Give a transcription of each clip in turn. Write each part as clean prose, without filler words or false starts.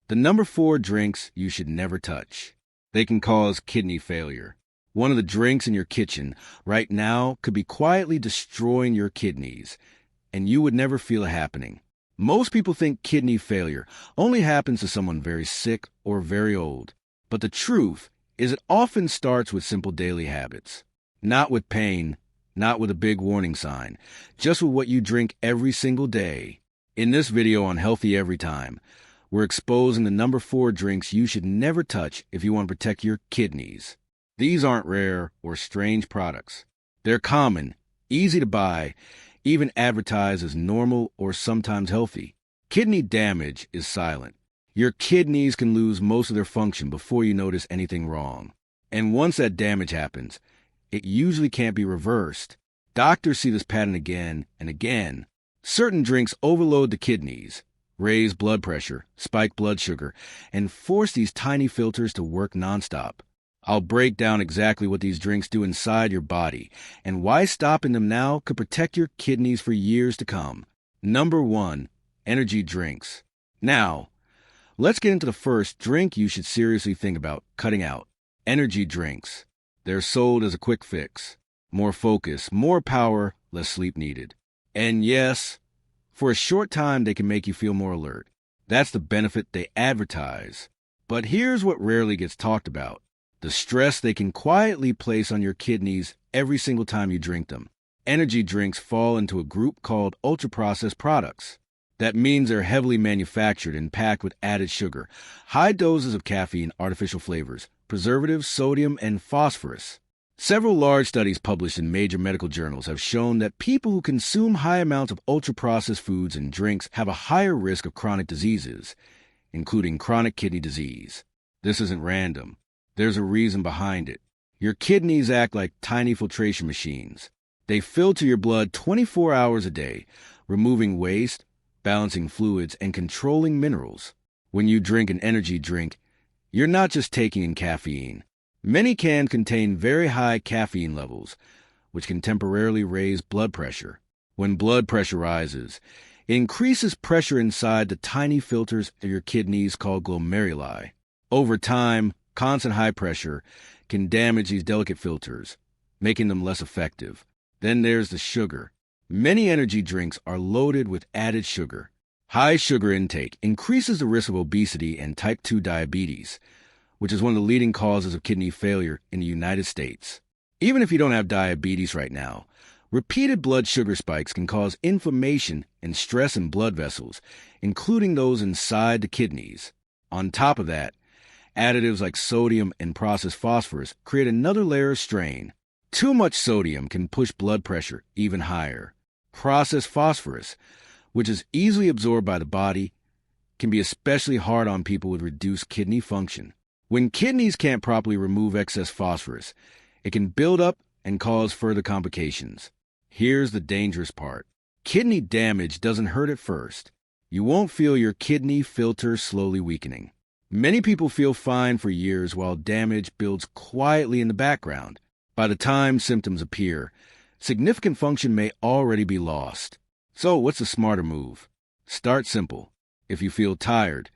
The number 4 drinks you should never touch. They can cause kidney failure. One of the drinks in your kitchen right now could be quietly destroying your kidneys, and you would never feel it happening. Most people think kidney failure only happens to someone very sick or very old. But the truth is it often starts with simple daily habits. Not with pain, not with a big warning sign, just with what you drink every single day. In this video on Healthy Every Time, we're exposing the number 4 drinks you should never touch if you want to protect your kidneys. These aren't rare or strange products. They're common, easy to buy, even advertised as normal or sometimes healthy. Kidney damage is silent. Your kidneys can lose most of their function before you notice anything wrong. And once that damage happens, it usually can't be reversed. Doctors see this pattern again and again. Certain drinks overload the kidneys, raise blood pressure, spike blood sugar, and force these tiny filters to work nonstop. I'll break down exactly what these drinks do inside your body and why stopping them now could protect your kidneys for years to come. Number 1, energy drinks. Now, let's get into the first drink you should seriously think about cutting out. Energy drinks. They're sold as a quick fix. More focus, more power, less sleep needed. And yes, for a short time they can make you feel more alert. That's the benefit they advertise. But here's what rarely gets talked about. The stress they can quietly place on your kidneys every single time you drink them. Energy drinks fall into a group called ultra-processed products. That means they're heavily manufactured and packed with added sugar, high doses of caffeine, artificial flavors, preservatives, sodium, and phosphorus. Several large studies published in major medical journals have shown that people who consume high amounts of ultra-processed foods and drinks have a higher risk of chronic diseases, including chronic kidney disease. This isn't random. There's a reason behind it. Your kidneys act like tiny filtration machines. They filter your blood 24 hours a day, removing waste, balancing fluids, and controlling minerals. When you drink an energy drink, you're not just taking in caffeine. Many can contain very high caffeine levels, which can temporarily raise blood pressure. When blood pressure rises, it increases pressure inside the tiny filters of your kidneys called glomeruli. Over time, constant high pressure can damage these delicate filters, making them less effective. Then there's the sugar. Many energy drinks are loaded with added sugar. High sugar intake increases the risk of obesity and type 2 diabetes, which is one of the leading causes of kidney failure in the United States. Even if you don't have diabetes right now, repeated blood sugar spikes can cause inflammation and stress in blood vessels, including those inside the kidneys. On top of that, additives like sodium and processed phosphorus create another layer of strain. Too much sodium can push blood pressure even higher. Processed phosphorus, which is easily absorbed by the body, can be especially hard on people with reduced kidney function. When kidneys can't properly remove excess phosphorus, it can build up and cause further complications. Here's the dangerous part. Kidney damage doesn't hurt at first. You won't feel your kidney filter slowly weakening. Many people feel fine for years while damage builds quietly in the background. By the time symptoms appear, significant function may already be lost. So what's the smarter move? Start simple. If you feel tired,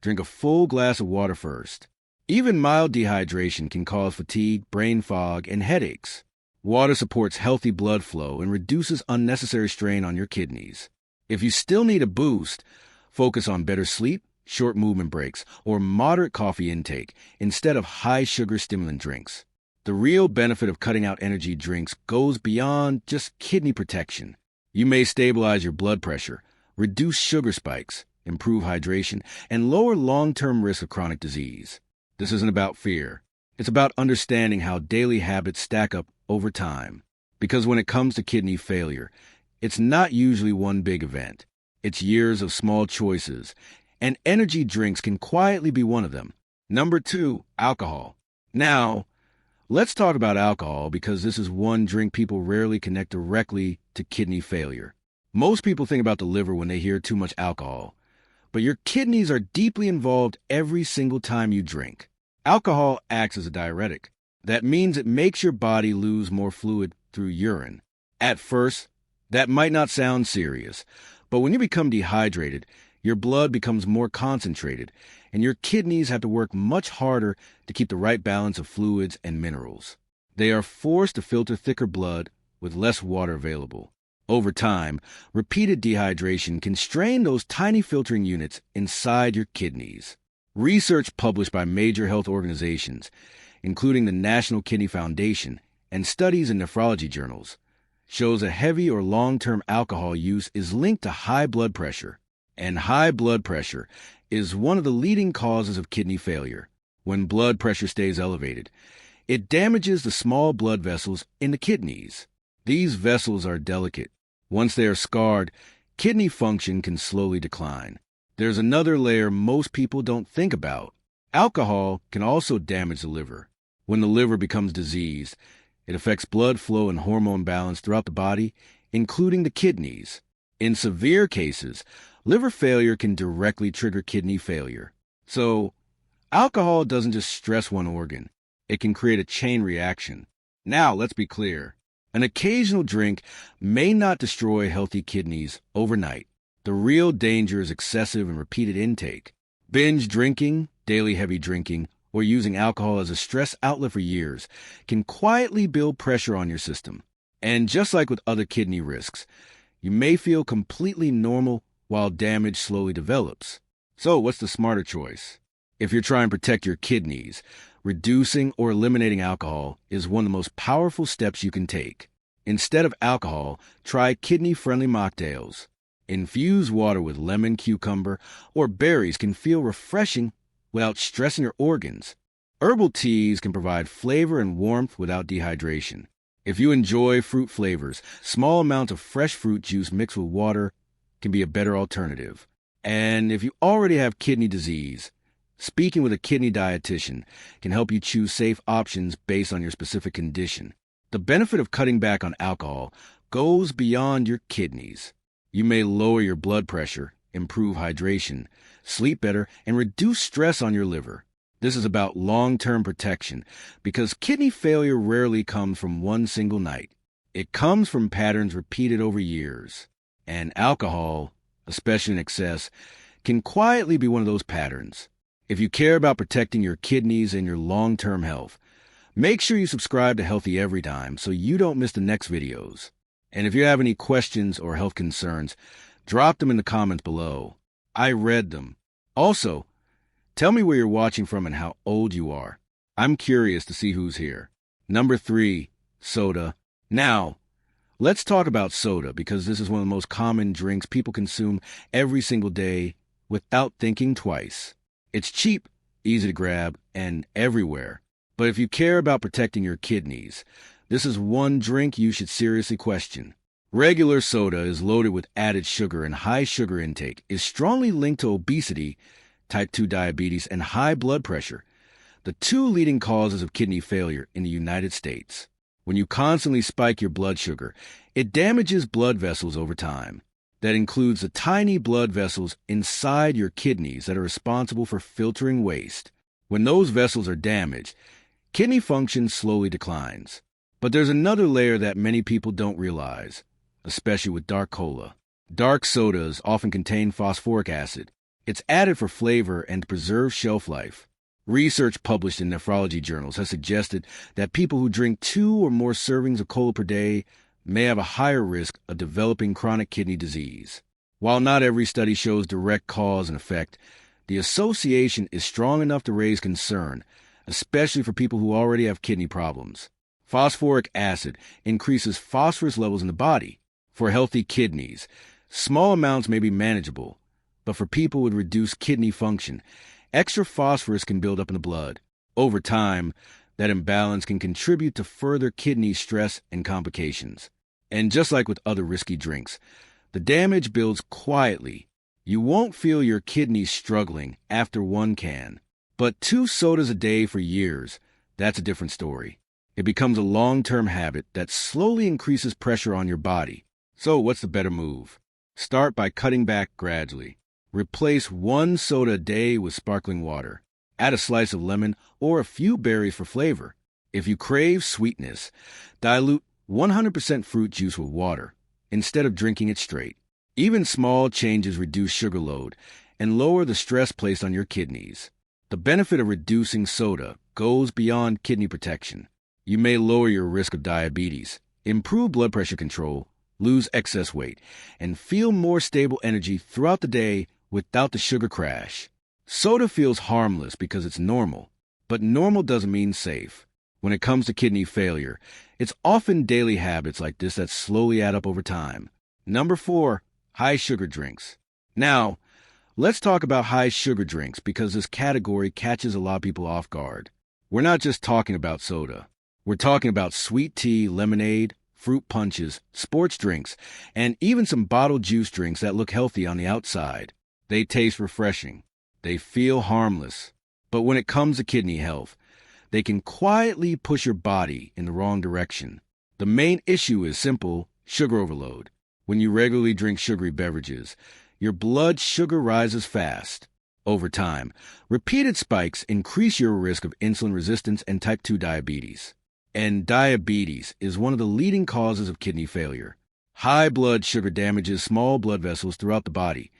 drink a full glass of water first. Even mild dehydration can cause fatigue, brain fog, and headaches. Water supports healthy blood flow and reduces unnecessary strain on your kidneys. If you still need a boost, focus on better sleep, short movement breaks, or moderate coffee intake instead of high-sugar stimulant drinks. The real benefit of cutting out energy drinks goes beyond just kidney protection. You may stabilize your blood pressure, reduce sugar spikes, improve hydration, and lower long-term risk of chronic disease. This isn't about fear. It's about understanding how daily habits stack up over time. Because when it comes to kidney failure, it's not usually one big event. It's years of small choices, and energy drinks can quietly be one of them. Number 2, alcohol. Now, let's talk about alcohol because this is one drink people rarely connect directly to kidney failure. Most people think about the liver when they hear too much alcohol, but your kidneys are deeply involved every single time you drink. Alcohol acts as a diuretic. That means it makes your body lose more fluid through urine. At first, that might not sound serious, but when you become dehydrated, Your blood becomes more concentrated, and your kidneys have to work much harder to keep the right balance of fluids and minerals. They are forced to filter thicker blood with less water available. Over time, repeated dehydration can strain those tiny filtering units inside your kidneys. Research published by major health organizations, including the National Kidney Foundation and studies in nephrology journals, shows a heavy or long-term alcohol use is linked to high blood pressure. And high blood pressure is one of the leading causes of kidney failure. When blood pressure stays elevated, it damages the small blood vessels in the kidneys. These vessels are delicate. Once they are scarred, kidney function can slowly decline. There's another layer most people don't think about. Alcohol can also damage the liver. When the liver becomes diseased, it affects blood flow and hormone balance throughout the body, including the kidneys. In severe cases, liver failure can directly trigger kidney failure. So, alcohol doesn't just stress one organ. It can create a chain reaction. Now, let's be clear. An occasional drink may not destroy healthy kidneys overnight. The real danger is excessive and repeated intake. Binge drinking, daily heavy drinking, or using alcohol as a stress outlet for years can quietly build pressure on your system. And just like with other kidney risks, you may feel completely normal while damage slowly develops. So what's the smarter choice? If you're trying to protect your kidneys, reducing or eliminating alcohol is one of the most powerful steps you can take. Instead of alcohol, try kidney-friendly mocktails. Infused water with lemon, cucumber, or berries can feel refreshing without stressing your organs. Herbal teas can provide flavor and warmth without dehydration. If you enjoy fruit flavors, small amounts of fresh fruit juice mixed with water can be a better alternative. And if you already have kidney disease, speaking with a kidney dietitian can help you choose safe options based on your specific condition. The benefit of cutting back on alcohol goes beyond your kidneys. You may lower your blood pressure, improve hydration, sleep better, and reduce stress on your liver. This is about long-term protection because kidney failure rarely comes from one single night. It comes from patterns repeated over years. And alcohol, especially in excess, can quietly be one of those patterns. If you care about protecting your kidneys and your long-term health, make sure you subscribe to Healthy Every Time so you don't miss the next videos. And if you have any questions or health concerns, drop them in the comments below. I read them. Also, tell me where you're watching from and how old you are. I'm curious to see who's here. Number 3, soda. Now, let's talk about soda because this is one of the most common drinks people consume every single day without thinking twice. It's cheap, easy to grab, and everywhere. But if you care about protecting your kidneys, this is one drink you should seriously question. Regular soda is loaded with added sugar, and high sugar intake is strongly linked to obesity, type 2 diabetes, and high blood pressure, the two leading causes of kidney failure in the United States. When you constantly spike your blood sugar, it damages blood vessels over time. That includes the tiny blood vessels inside your kidneys that are responsible for filtering waste. When those vessels are damaged, kidney function slowly declines. But there's another layer that many people don't realize, especially with dark cola. Dark sodas often contain phosphoric acid. It's added for flavor and to preserve shelf life. Research published in nephrology journals has suggested that people who drink 2 or more servings of cola per day may have a higher risk of developing chronic kidney disease. While not every study shows direct cause and effect, the association is strong enough to raise concern, especially for people who already have kidney problems. Phosphoric acid increases phosphorus levels in the body. For healthy kidneys, small amounts may be manageable, but for people with reduced kidney function, extra phosphorus can build up in the blood. Over time, that imbalance can contribute to further kidney stress and complications. And just like with other risky drinks, the damage builds quietly. You won't feel your kidneys struggling after one can. But 2 sodas a day for years, that's a different story. It becomes a long-term habit that slowly increases pressure on your body. So what's the better move? Start by cutting back gradually. Replace 1 soda a day with sparkling water. Add a slice of lemon or a few berries for flavor. If you crave sweetness, dilute 100% fruit juice with water instead of drinking it straight. Even small changes reduce sugar load and lower the stress placed on your kidneys. The benefit of reducing soda goes beyond kidney protection. You may lower your risk of diabetes, improve blood pressure control, lose excess weight, and feel more stable energy throughout the day without the sugar crash. Soda feels harmless because it's normal, but normal doesn't mean safe. When it comes to kidney failure, it's often daily habits like this that slowly add up over time. Number 4, high sugar drinks. Now, let's talk about high sugar drinks because this category catches a lot of people off guard. We're not just talking about soda. We're talking about sweet tea, lemonade, fruit punches, sports drinks, and even some bottled juice drinks that look healthy on the outside. They taste refreshing. They feel harmless. But when it comes to kidney health, they can quietly push your body in the wrong direction. The main issue is simple: sugar overload. When you regularly drink sugary beverages, your blood sugar rises fast. Over time, repeated spikes increase your risk of insulin resistance and type 2 diabetes. And diabetes is one of the leading causes of kidney failure. High blood sugar damages small blood vessels throughout the body,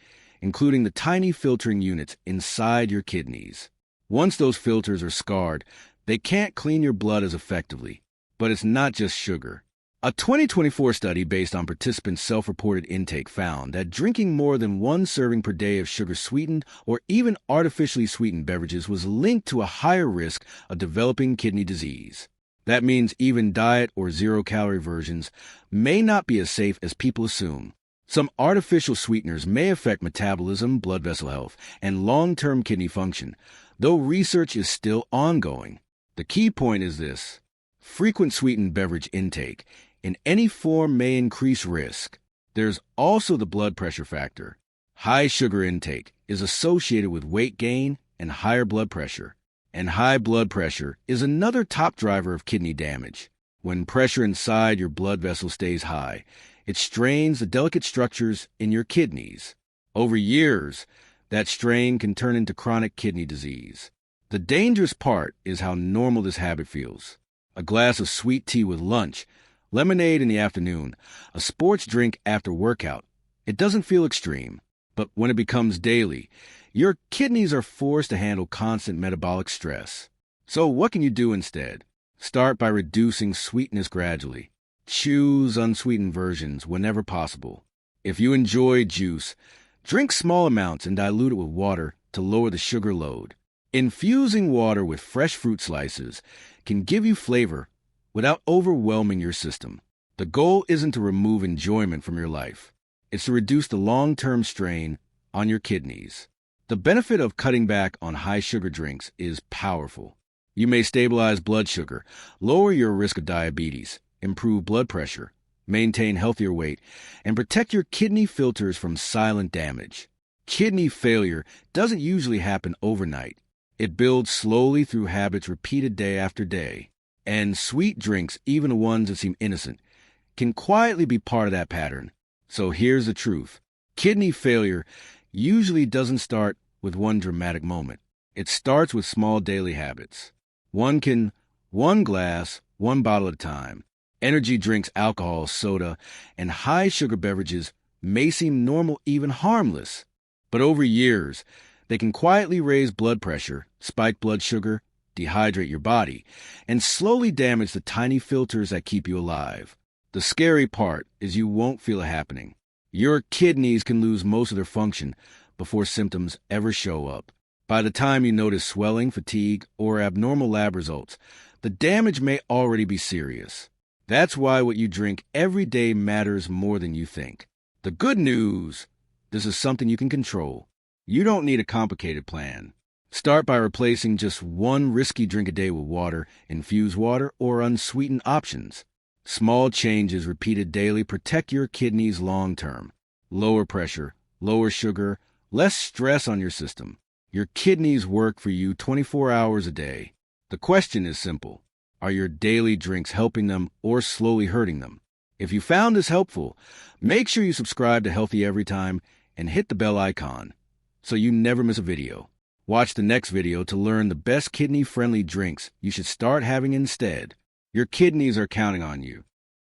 including the tiny filtering units inside your kidneys. Once those filters are scarred, they can't clean your blood as effectively. But it's not just sugar. A 2024 study based on participants' self-reported intake found that drinking more than 1 serving per day of sugar-sweetened or even artificially sweetened beverages was linked to a higher risk of developing kidney disease. That means even diet or zero-calorie versions may not be as safe as people assume. Some artificial sweeteners may affect metabolism, blood vessel health, and long-term kidney function, though research is still ongoing. The key point is this: frequent sweetened beverage intake in any form may increase risk. There's also the blood pressure factor. High sugar intake is associated with weight gain and higher blood pressure. And high blood pressure is another top driver of kidney damage. When pressure inside your blood vessel stays high, it strains the delicate structures in your kidneys. Over years, that strain can turn into chronic kidney disease. The dangerous part is how normal this habit feels. A glass of sweet tea with lunch, lemonade in the afternoon, a sports drink after workout. It doesn't feel extreme, but when it becomes daily, your kidneys are forced to handle constant metabolic stress. So what can you do instead? Start by reducing sweetness gradually. Choose unsweetened versions whenever possible. If you enjoy juice, drink small amounts and dilute it with water to lower the sugar load. Infusing water with fresh fruit slices can give you flavor without overwhelming your system. The goal isn't to remove enjoyment from your life. It's to reduce the long-term strain on your kidneys. The benefit of cutting back on high sugar drinks is powerful. You may stabilize blood sugar, lower your risk of diabetes, improve blood pressure, maintain healthier weight, and protect your kidney filters from silent damage. Kidney failure doesn't usually happen overnight. It builds slowly through habits repeated day after day. And sweet drinks, even the ones that seem innocent, can quietly be part of that pattern. So here's the truth. Kidney failure usually doesn't start with one dramatic moment. It starts with small daily habits. One glass, one bottle at a time. Energy drinks, alcohol, soda, and high sugar beverages may seem normal, even harmless. But over years, they can quietly raise blood pressure, spike blood sugar, dehydrate your body, and slowly damage the tiny filters that keep you alive. The scary part is you won't feel it happening. Your kidneys can lose most of their function before symptoms ever show up. By the time you notice swelling, fatigue, or abnormal lab results, the damage may already be serious. That's why what you drink every day matters more than you think. The good news: this is something you can control. You don't need a complicated plan. Start by replacing just one risky drink a day with water, infused water, or unsweetened options. Small changes repeated daily protect your kidneys long term. Lower pressure, lower sugar, less stress on your system. Your kidneys work for you 24 hours a day. The question is simple. Are your daily drinks helping them or slowly hurting them? If you found this helpful, make sure you subscribe to Healthy Every Time and hit the bell icon so you never miss a video. Watch the next video to learn the best kidney-friendly drinks you should start having instead. Your kidneys are counting on you.